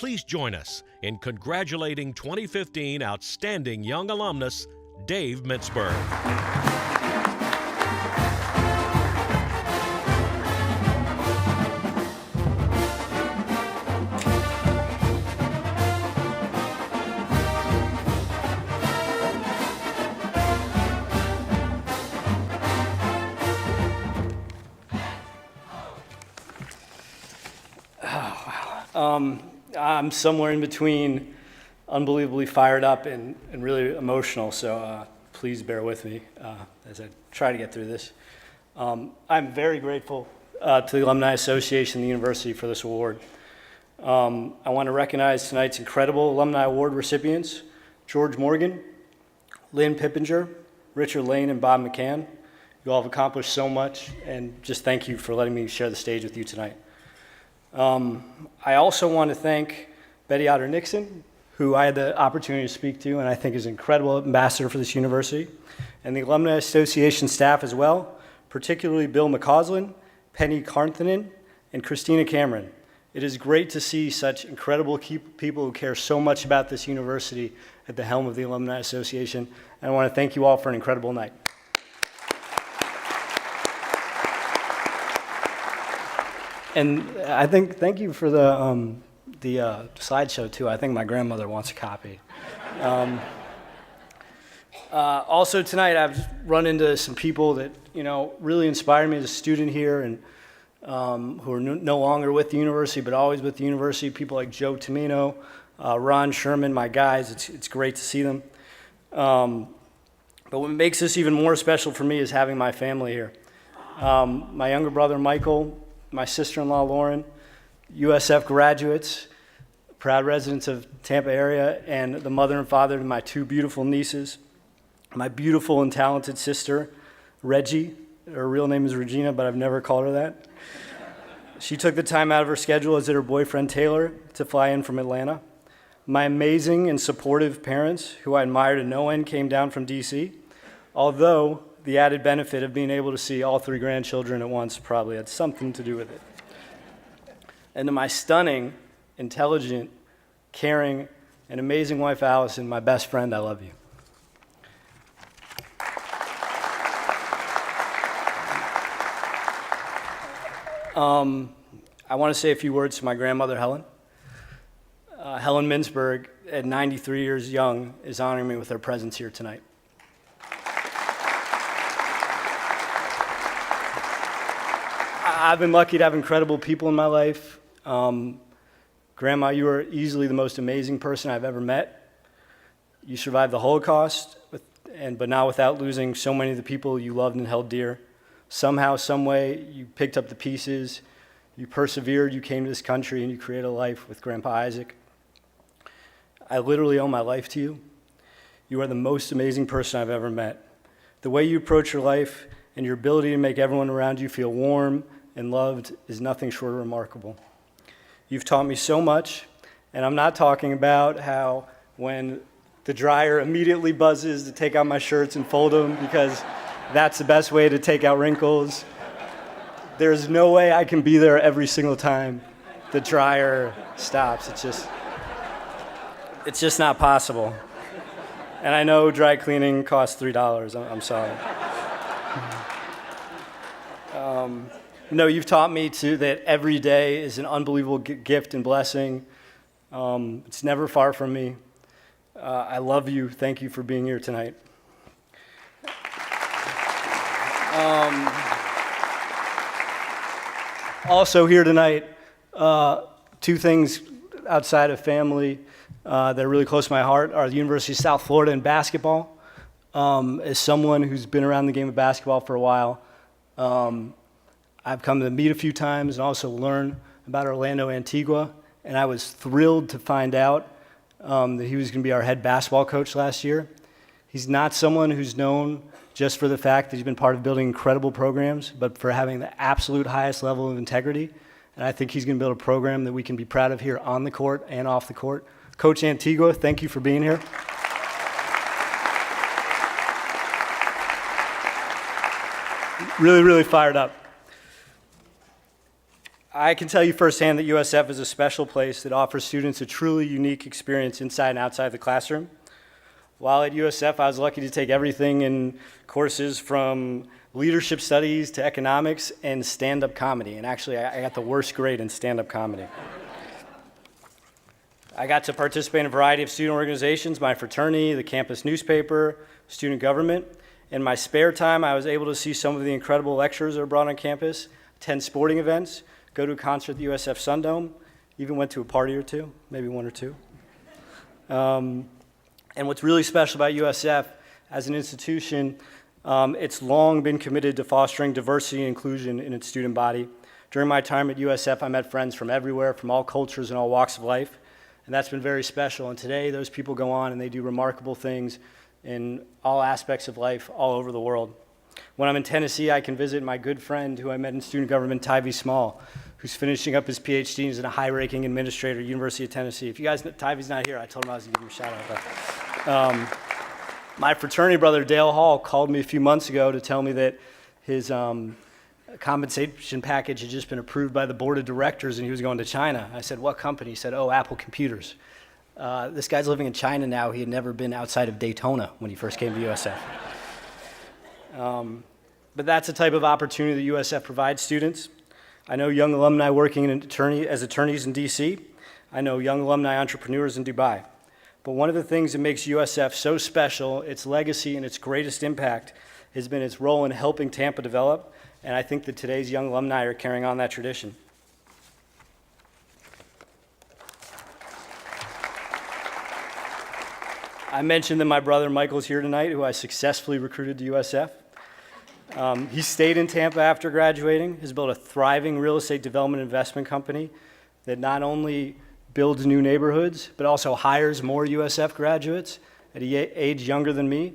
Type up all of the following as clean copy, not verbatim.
please join us in congratulating 2015 Outstanding Young Alumnus, Dave Mincberg. I'm somewhere in between unbelievably fired up and really emotional, so please bear with me as I try to get through this. I'm very grateful to the Alumni Association and the university for this award. I want to recognize tonight's incredible Alumni Award recipients, George Morgan, Lynn Pippinger, Richard Lane, and Bob McCann. You all have accomplished so much, and just thank you for letting me share the stage with you tonight. I also want to thank Betty Otter Nixon, who I had the opportunity to speak to, and I think is an incredible ambassador for this university, and the Alumni Association staff as well, particularly Bill McCausland, Penny Carnthanen, and Christina Cameron. It is great to see such incredible people who care so much about this university at the helm of the Alumni Association, and I want to thank you all for an incredible night. And I think, thank you for the slideshow too. I think my grandmother wants a copy. Also tonight, I've run into some people that really inspired me as a student here, and who are no longer with the university, but always with the university. People like Joe Tomino, Ron Sherman, my guys. It's great to see them. But what makes this even more special for me is having my family here. My younger brother Michael, my sister-in-law Lauren, USF graduates, proud residents of Tampa area, and the mother and father to my two beautiful nieces, my beautiful and talented sister, Reggie. Her real name is Regina, but I've never called her that. She took the time out of her schedule, as did her boyfriend Taylor, to fly in from Atlanta. My amazing and supportive parents, who I admire to no end, came down from DC, although the added benefit of being able to see all three grandchildren at once probably had something to do with it. And to my stunning, intelligent, caring, and amazing wife, Allison, my best friend, I love you. I want to say a few words to my grandmother, Helen. Helen Mincberg, at 93 years young, is honoring me with her presence here tonight. I've been lucky to have incredible people in my life. Grandma, you are easily the most amazing person I've ever met. You survived the Holocaust, but not without losing so many of the people you loved and held dear. Somehow, some way, you picked up the pieces, you persevered, you came to this country, and you created a life with Grandpa Isaac. I literally owe my life to you. You are the most amazing person I've ever met. The way you approach your life and your ability to make everyone around you feel warm and loved is nothing short of remarkable. You've taught me so much, and I'm not talking about how when the dryer immediately buzzes to take out my shirts and fold them because that's the best way to take out wrinkles. There's no way I can be there every single time the dryer stops. It's just not possible. And I know dry cleaning costs $3. I'm sorry. No, you've taught me that every day is an unbelievable gift and blessing. It's never far from me. I love you. Thank you for being here tonight. Also here tonight, two things outside of family that are really close to my heart are the University of South Florida and basketball. As someone who's been around the game of basketball for a while, I've come to meet a few times and also learn about Orlando Antigua, and I was thrilled to find out that he was going to be our head basketball coach last year. He's not someone who's known just for the fact that he's been part of building incredible programs, but for having the absolute highest level of integrity, and I think he's going to build a program that we can be proud of here on the court and off the court. Coach Antigua, thank you for being here. Really, really fired up. I can tell you firsthand that USF is a special place that offers students a truly unique experience inside and outside the classroom. While at USF, I was lucky to take everything in courses from leadership studies to economics and stand-up comedy. And actually, I got the worst grade in stand-up comedy. I got to participate in a variety of student organizations, my fraternity, the campus newspaper, student government. In my spare time, I was able to see some of the incredible lectures that are brought on campus, attend sporting events, go to a concert at the USF Sundome, even went to a party or two, maybe one or two. And what's really special about USF as an institution, it's long been committed to fostering diversity and inclusion in its student body. During my time at USF, I met friends from everywhere, from all cultures and all walks of life, and that's been very special. And today, those people go on and they do remarkable things in all aspects of life all over the world. When I'm in Tennessee, I can visit my good friend who I met in student government, Tyvee Small, who's finishing up his PhD and is a high-ranking administrator at University of Tennessee. If you guys, Tyvee's not here, I told him I was gonna give him a shout out. My fraternity brother, Dale Hall, called me a few months ago to tell me that his compensation package had just been approved by the board of directors and he was going to China. I said, what company? He said, oh, Apple Computers. This guy's living in China now. He had never been outside of Daytona when he first came to USF. But that's the type of opportunity that USF provides students. I know young alumni working as attorneys in DC. I know young alumni entrepreneurs in Dubai. But one of the things that makes USF so special, its legacy and its greatest impact, has been its role in helping Tampa develop, and I think that today's young alumni are carrying on that tradition. I mentioned that my brother Michael's here tonight, who I successfully recruited to USF. He stayed in Tampa after graduating, has built a thriving real estate development investment company that not only builds new neighborhoods, but also hires more USF graduates at an age younger than me.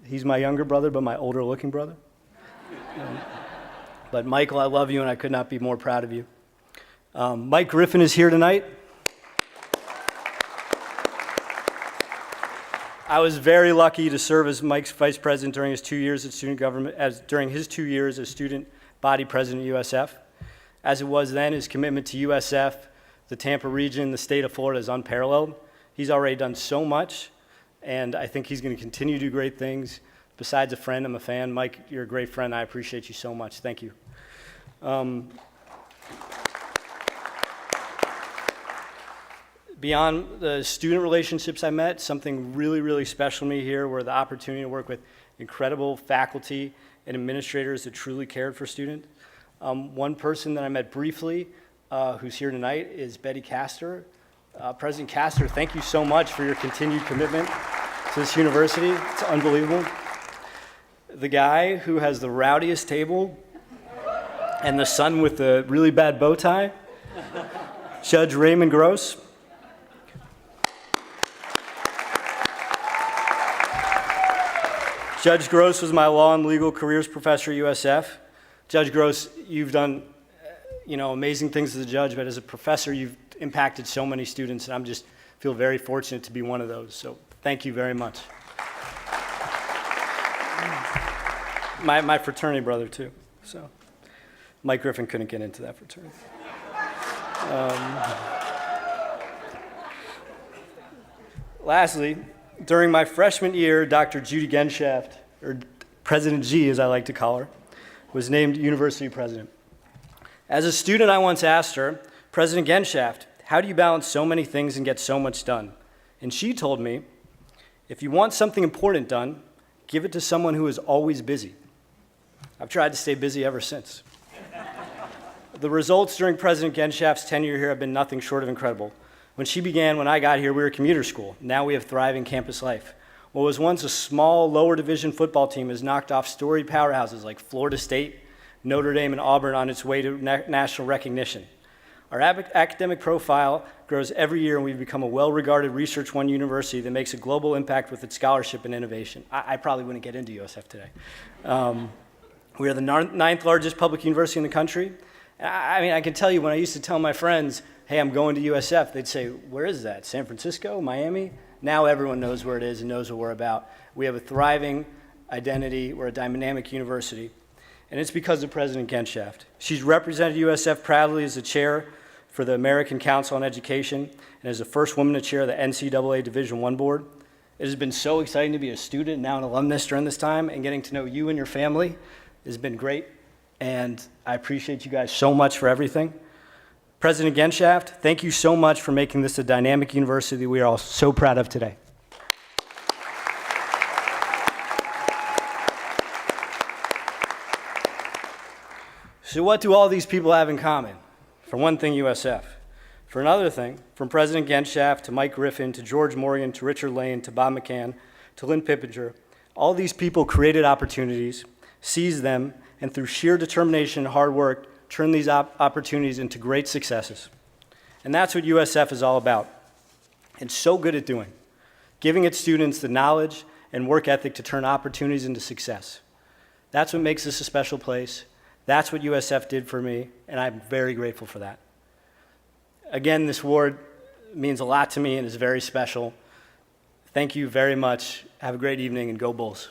He's my younger brother, but my older looking brother. But Michael, I love you and I could not be more proud of you. Mike Griffin is here tonight. I was very lucky to serve as Mike's vice president during his 2 years at student government, during his 2 years as student body president at USF. As it was then, his commitment to USF, the Tampa region, the state of Florida is unparalleled. He's already done so much, and I think he's going to continue to do great things. Besides a friend, I'm a fan. Mike, you're a great friend. I appreciate you so much. Thank you. Beyond the student relationships I met, something really, really special to me here were the opportunity to work with incredible faculty and administrators that truly cared for students. One person that I met briefly, who's here tonight, is Betty Castor. President Castor, thank you so much for your continued commitment to this university. It's unbelievable. The guy who has the rowdiest table and the son with the really bad bow tie, Judge Raymond Gross. Judge Gross was my law and legal careers professor at USF. Judge Gross, you've done, amazing things as a judge, but as a professor, you've impacted so many students, and I'm just feel very fortunate to be one of those. So thank you very much. My fraternity brother too. So Mike Griffin couldn't get into that fraternity. Lastly, during my freshman year, Dr. Judy Genshaft, or President G as I like to call her, was named university president. As a student, I once asked her, President Genshaft, how do you balance so many things and get so much done? And she told me, if you want something important done, give it to someone who is always busy. I've tried to stay busy ever since. The results during President Genshaft's tenure here have been nothing short of incredible. When she began, when I got here, we were a commuter school. Now we have thriving campus life. What was once a small, lower division football team has knocked off storied powerhouses like Florida State, Notre Dame, and Auburn on its way to national recognition. Our academic profile grows every year, and we've become a well-regarded Research One university that makes a global impact with its scholarship and innovation. I probably wouldn't get into USF today. We are the ninth largest public university in the country. I can tell you, when I used to tell my friends, hey, I'm going to USF, they'd say, where is that? San Francisco, Miami? Now everyone knows where it is and knows what we're about. We have a thriving identity. We're a dynamic university. and it's because of President Genshaft. She's represented USF proudly as the chair for the American Council on Education and as the first woman to chair the NCAA Division I board. It has been so exciting to be a student, now an alumnus during this time, and getting to know you and your family has been great, and I appreciate you guys so much for everything. President Genshaft, thank you so much for making this a dynamic university we are all so proud of today. So what do all these people have in common? For one thing, USF. For another thing, from President Genshaft to Mike Griffin to George Morgan to Richard Lane to Bob McCann to Lynn Pippinger, all these people created opportunities, seized them, and through sheer determination and hard work, turned these opportunities into great successes. And that's what USF is all about, and so good at doing, giving its students the knowledge and work ethic to turn opportunities into success. That's what makes this a special place. That's what USF did for me, and I'm very grateful for that. Again, this award means a lot to me and is very special. Thank you very much. Have a great evening, and go Bulls.